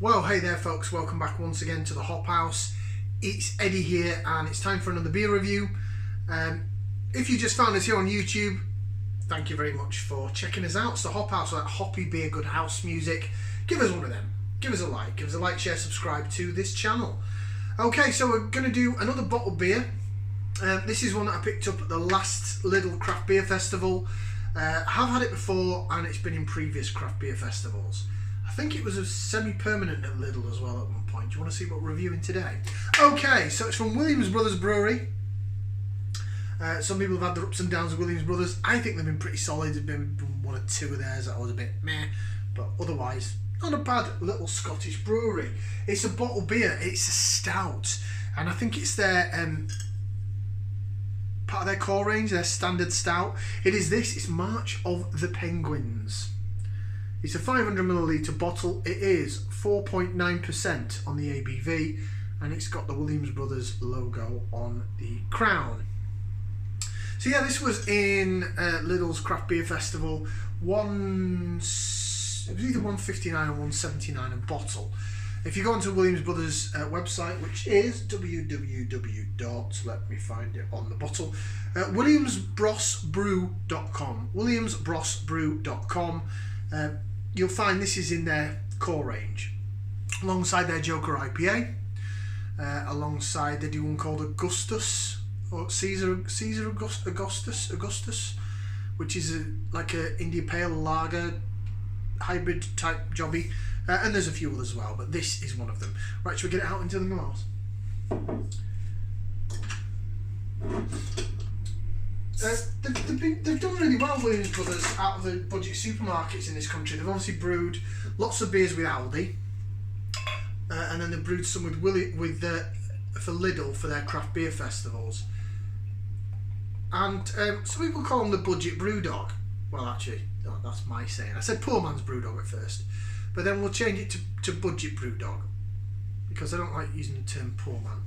Well, hey there folks, welcome back once again to the Hop House. It's Eddie here and it's time for another beer review. If you just found us here on YouTube, thank you very much for checking us out. It's the Hop House, like hoppy beer, good house music. Give us one of them. Give us a like, share, subscribe to this channel. Okay, so we're going to do another bottled beer. This is one that I picked up at the last Lidl Craft Beer Festival. I have had it before and it's been in previous craft beer festivals. I think it was a semi-permanent at Lidl as well at one point. Do you want to see what we're reviewing today? Okay, so it's from Williams Brothers Brewing. Some people have had their ups and downs with Williams Brothers. I think they've been pretty solid. There's been one or two of theirs that I was a bit meh, but otherwise not a bad little Scottish brewery. It's a bottled beer. It's a stout, and I think it's their part of their core range, their standard stout. It is this. It's March of the Penguins. It's a 500ml bottle. It is 4.9% on the ABV, and it's got the Williams Brothers logo on the crown. So yeah, this was in Lidl's Craft Beer Festival. It was either $1.59 or $1.79 a bottle. If you go onto Williams Brothers website, which is let me find it on the bottle, williamsbrossbrew.com. williamsbrossbrew.com. You'll find this is in their core range, alongside their Joker IPA, alongside they do one called Augustus, or Caesar Augustus, which is like a India Pale Lager hybrid type jobby, and there's a few others as well, but this is one of them. Right, should we get it out into the glass? They've done really well, Williams Brothers, out of the budget supermarkets in this country. They've obviously brewed lots of beers with Aldi, and then they've brewed some for Lidl for their craft beer festivals. And some people call them the budget brew dog. Well, actually, no, that's my saying. I said poor man's brew dog at first, but then we'll change it to budget brew dog because I don't like using the term poor man.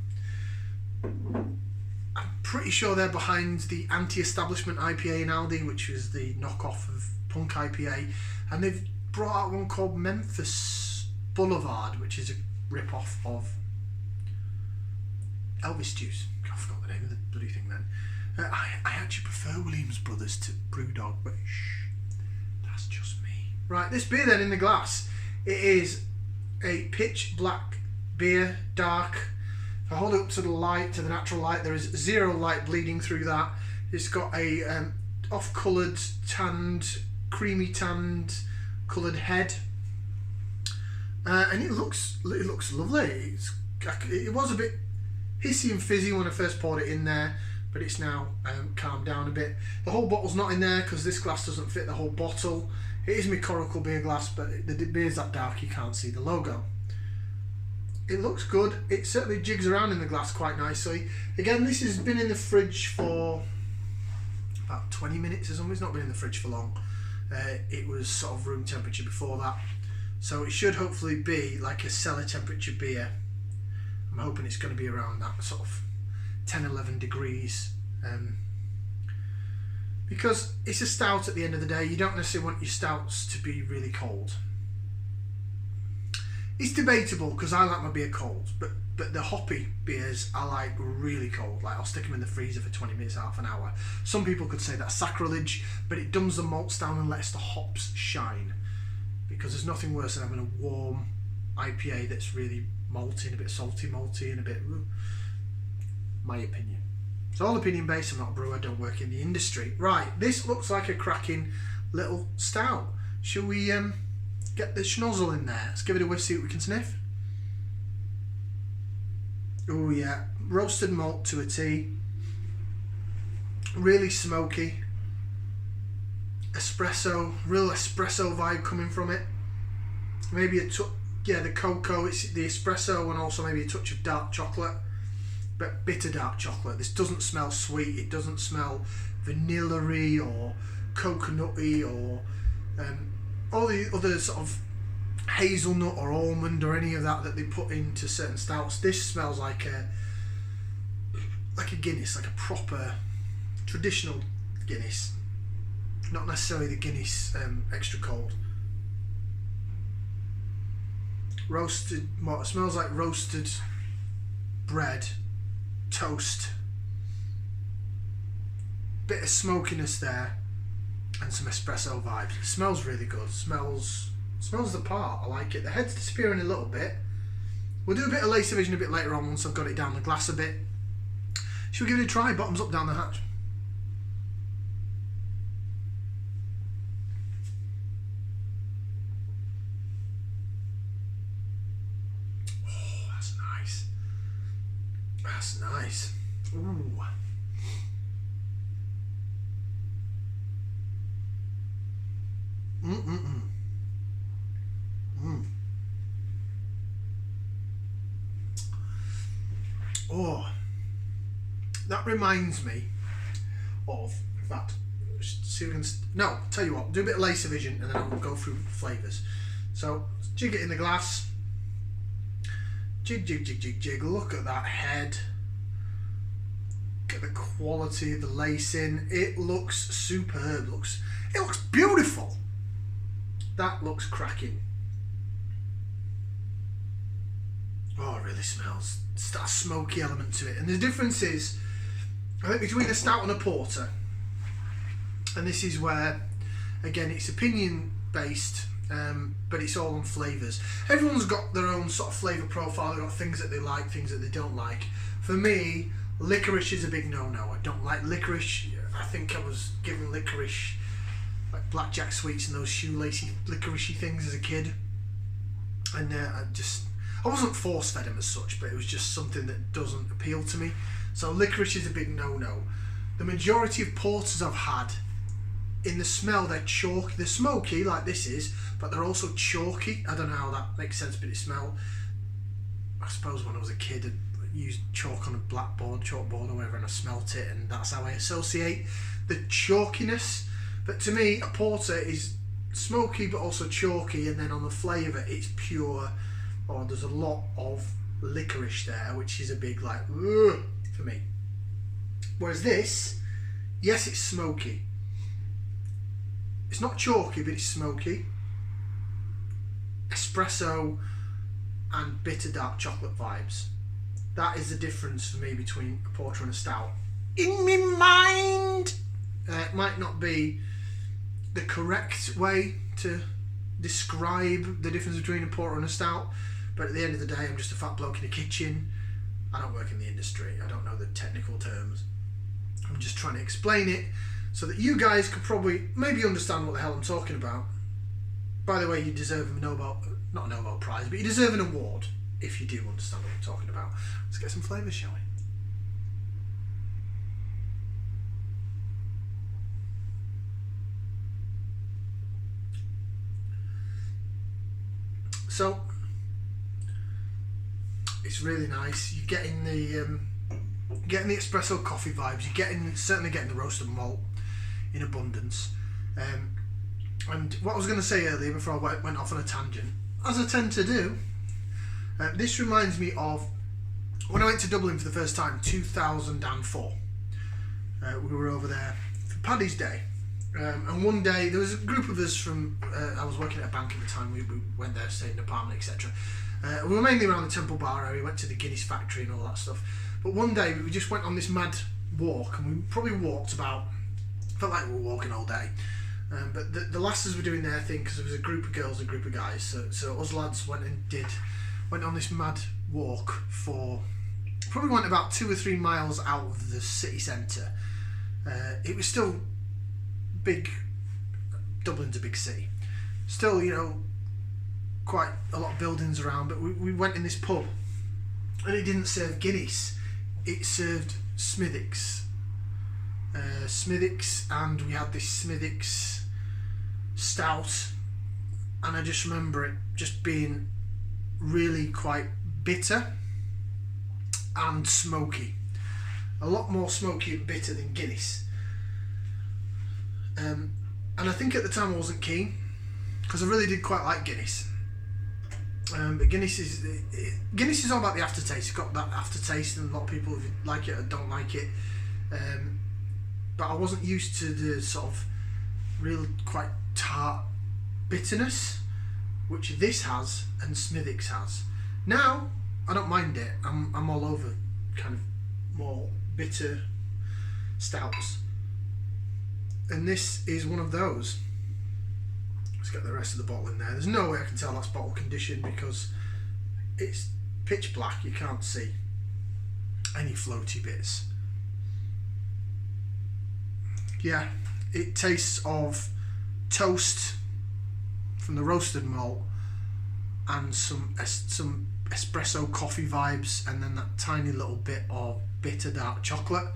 I'm pretty sure they're behind the anti-establishment IPA in Aldi, which was the knockoff of Punk IPA, and they've brought out one called Memphis Boulevard, which is a rip-off of Elvis Juice. I forgot the name of the bloody thing then. I actually prefer Williams Brothers to Brewdog, but shh, that's just me. Right, this beer then in the glass, it is a pitch black beer, dark. If I hold it up to the light, to the natural light, there is zero light bleeding through that. It's got a off-coloured, creamy tanned coloured head, and it looks lovely. It was a bit hissy and fizzy when I first poured it in there, but it's now calmed down a bit. The whole bottle's not in there because this glass doesn't fit the whole bottle. It is my coracle beer glass, but the beer's that dark you can't see the logo. It looks good. It certainly jigs around in the glass quite nicely. Again, this has been in the fridge for about 20 minutes or something. It's not been in the fridge for long. It was sort of room temperature before that. So it should hopefully be like a cellar temperature beer. I'm hoping it's going to be around that sort of 10-11 degrees. Because it's a stout at the end of the day. You don't necessarily want your stouts to be really cold. It's debatable because I like my beer cold, but the hoppy beers I like really cold. Like I'll stick them in the freezer for 20 minutes, half an hour. Some people could say that's sacrilege, but it dumbs the malts down and lets the hops shine. Because there's nothing worse than having a warm IPA that's really malty and a bit salty malty and a bit... My opinion. It's all opinion based. I'm not a brewer, I don't work in the industry. Right, this looks like a cracking little stout. Shall we get the schnozzle in there? Let's give it a whiff, see what we can sniff. Oh yeah, roasted malt to a T. Really smoky. Espresso, real espresso vibe coming from it. Maybe a touch, yeah, the cocoa, it's the espresso, and also maybe a touch of dark chocolate. But bitter dark chocolate. This doesn't smell sweet. It doesn't smell vanilla-y or coconutty or all the other sort of hazelnut or almond or any of that they put into certain stouts. This smells like a Guinness, like a proper traditional Guinness. Not necessarily the Guinness extra cold. roasted, what it smells like roasted bread, toast, bit of smokiness there, and some espresso vibes. It smells really good. Smells the part. I like it. The head's disappearing a little bit. We'll do a bit of laser vision a bit later on once I've got it down the glass a bit. Should we give it a try? Bottoms up down the hatch. Oh, that's nice. That's nice. Ooh. Oh, that reminds me of, in fact, see if we can, no, tell you what, do a bit of laser vision and then I'll go through flavours. So, jig it in the glass, jig, jig, jig, jig, jig, look at that head, look at the quality of the lacing, it looks superb, it looks beautiful, that looks cracking. Oh, it really smells. It's that smoky element to it. And the difference is, I think, between a stout and a porter, and this is where, again, it's opinion based, but it's all on flavours. Everyone's got their own sort of flavour profile. They've got things that they like, things that they don't like. For me, licorice is a big no-no. I don't like licorice. I think I was given licorice, like blackjack sweets and those shoelacy licoricey things as a kid. And I wasn't force-fed them as such, but it was just something that doesn't appeal to me. So licorice is a big no-no. The majority of porters I've had, in the smell, they're chalky. They're smoky, like this is, but they're also chalky. I don't know how that makes sense, but it smell. I suppose when I was a kid, I used chalk on a chalkboard or whatever, and I smelt it, and that's how I associate the chalkiness. But to me, a porter is smoky, but also chalky, and then on the flavour, it's pure. Or there's a lot of licorice there, which is a big like ugh, for me. Whereas this, yes, it's smoky. It's not chalky, but it's smoky. Espresso and bitter dark chocolate vibes. That is the difference for me between a porter and a stout. In my mind, it might not be the correct way to describe the difference between a porter and a stout, but at the end of the day, I'm just a fat bloke in a kitchen. I don't work in the industry. I don't know the technical terms. I'm just trying to explain it so that you guys could probably maybe understand what the hell I'm talking about. By the way, you deserve a not a Nobel Prize, but you deserve an award if you do understand what I'm talking about. Let's get some flavours, shall we? So it's really nice. You're getting the espresso coffee vibes. You're certainly getting the roasted malt in abundance. And what I was going to say earlier before I went off on a tangent, as I tend to do, this reminds me of when I went to Dublin for the first time, 2004. We were over there for Paddy's Day. And one day there was a group of us from I was working at a bank at the time. We went there, stayed in an apartment, etc. We were mainly around the Temple Bar area. Went to the Guinness factory and all that stuff. But one day we just went on this mad walk, and we probably walked about, felt like we were walking all day. But the lasses were doing their thing because there was a group of girls and a group of guys. So us lads went on this mad walk for probably went about 2 or 3 miles out of the city centre. It was still big. Dublin's a big city. Still, quite a lot of buildings around, but we went in this pub and it didn't serve Guinness, it served Smithwick's. And we had this Smithwick's stout, and I just remember it just being really quite bitter and smoky. A lot more smoky and bitter than Guinness. And I think at the time I wasn't keen, because I really did quite like Guinness. But Guinness is all about the aftertaste. It's got that aftertaste, and a lot of people like it or don't like it. But I wasn't used to the sort of real quite tart bitterness. which this has and Smithwick's has. Now, I don't mind it. I'm all over kind of more bitter stouts. And this is one of those. Let's get the rest of the bottle in there. There's no way I can tell that's bottle condition because it's pitch black. You can't see any floaty bits. Yeah, it tastes of toast from the roasted malt and some espresso coffee vibes, and then that tiny little bit of bitter dark chocolate.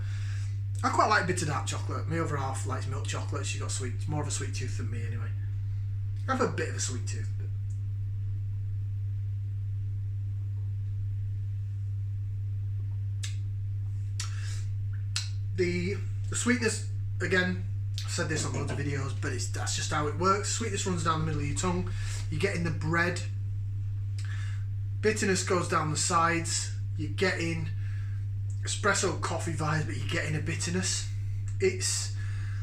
I quite like bitter dark chocolate. My other half likes milk chocolate. She's got sweet, more of a sweet tooth than me anyway. I have a bit of a sweet tooth. The sweetness, again, I've said this on loads of videos, but that's just how it works. Sweetness runs down the middle of your tongue. You get in the bread. Bitterness goes down the sides. You're getting espresso coffee vibes, but you're getting a bitterness. It's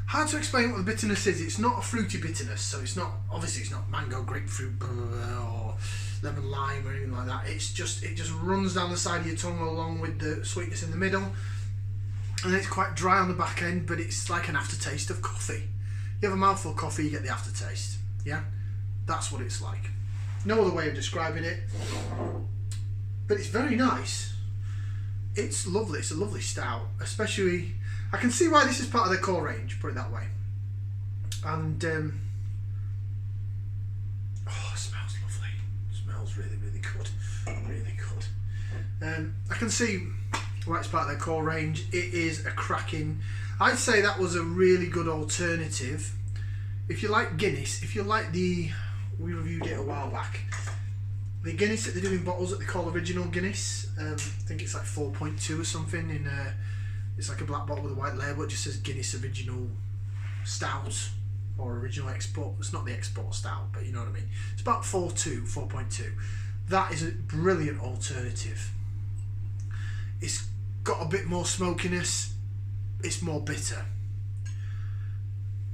hard to explain what the bitterness is. It's not a fruity bitterness, so it's not, obviously it's not mango, grapefruit, blah, blah, blah, or lemon lime or anything like that. It just runs down the side of your tongue along with the sweetness in the middle. And it's quite dry on the back end, but it's like an aftertaste of coffee. You have a mouthful of coffee, you get the aftertaste. Yeah? That's what it's like. No other way of describing it. But it's very nice. It's lovely. It's a lovely stout. Especially, I can see why this is part of their core range, put it that way. And, oh, it smells lovely. It smells really, really good. Really good. I can see why it's part of their core range. It is a cracking, I'd say that was a really good alternative. If you like Guinness, if you like we reviewed it a while back, the Guinness that they do in bottles that they call original Guinness, I think it's like 4.2 or something, it's like a black bottle with a white label. It just says Guinness Original Stout or Original Export. It's not the export stout, but you know what I mean. It's about 4.2. That is a brilliant alternative. It's got a bit more smokiness. It's more bitter.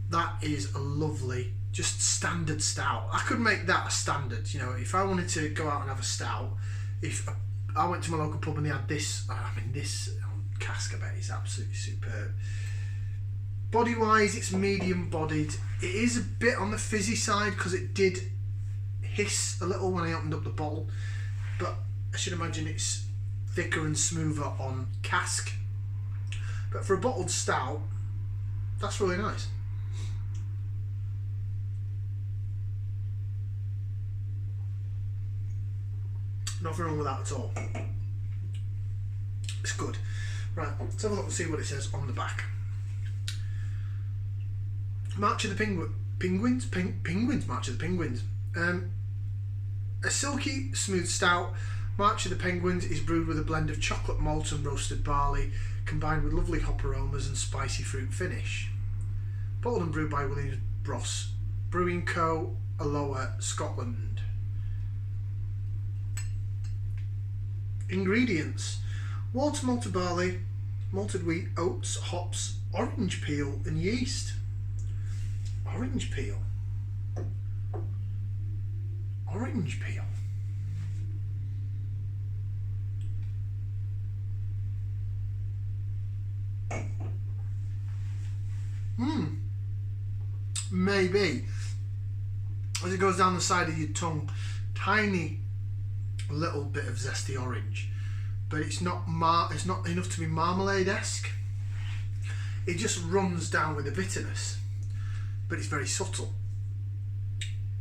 That is a lovely, just standard stout. I could make that a standard. You know, if I wanted to go out and have a stout, if I went to my local pub and they had this, this cask, I bet is absolutely superb. Body wise, it's medium bodied. It is a bit on the fizzy side because it did hiss a little when I opened up the bottle, but I should imagine it's thicker and smoother on cask. But for a bottled stout, that's really nice. Nothing wrong with that at all. It's good. Right, let's have a look and see what it says on the back. March of the Penguins? Penguins, March of the Penguins. A silky, smooth stout. March of the Penguins is brewed with a blend of chocolate malt and roasted barley, combined with lovely hop aromas and spicy fruit finish. Bottled and brewed by Williams Brothers Brewing Co., Alloa, Scotland. Ingredients: water, malted barley, malted wheat, oats, hops, orange peel and yeast. Orange peel. Orange peel. Maybe. As it goes down the side of your tongue, tiny little bit of zesty orange, but it's not enough to be marmalade-esque. It just runs down with the bitterness, but it's very subtle.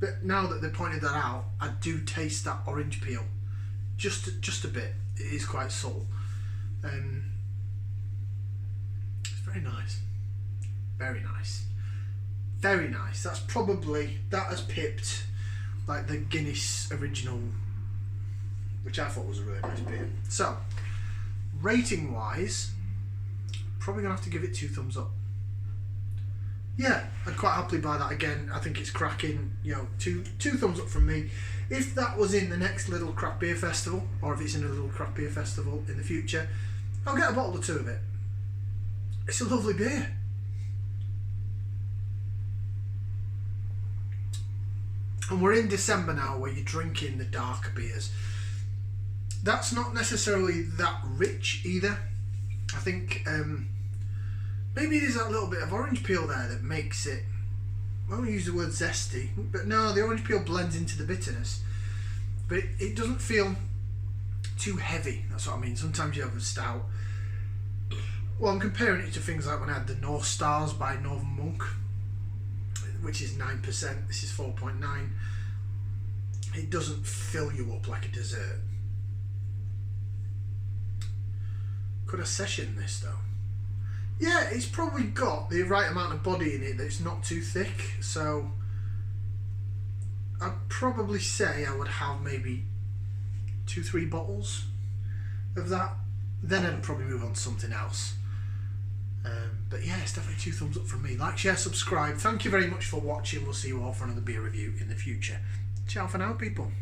But now that they pointed that out, I do taste that orange peel, just a bit. It is quite subtle. It's very nice, very nice, very nice. That has pipped like the Guinness original, which I thought was a really nice beer. So, rating wise, probably gonna have to give it 2 thumbs up. Yeah, I'd quite happily buy that again. I think it's cracking. You know, two thumbs up from me. If that was in the next Lidl Craft Beer Festival, or if it's in a Lidl Craft Beer Festival in the future, I'll get a bottle or 2 of it. It's a lovely beer. And we're in December now, where you're drinking the darker beers. That's not necessarily that rich either. I think maybe there's that little bit of orange peel there that makes it, I won't use the word zesty, but no, the orange peel blends into the bitterness. But it doesn't feel too heavy, that's what I mean. Sometimes you have a stout. Well, I'm comparing it to things like when I had the North Stars by Northern Monk, which is 9%, this is 4.9. It doesn't fill you up like a dessert. Could I session this though? Yeah, it's probably got the right amount of body in it that it's not too thick, so I'd probably say I would have maybe 2-3 bottles of that. Then I'd probably move on to something else. But yeah, it's definitely 2 thumbs up from me. Like, share, subscribe. Thank you very much for watching. We'll see you all for another beer review in the future. Ciao for now, people.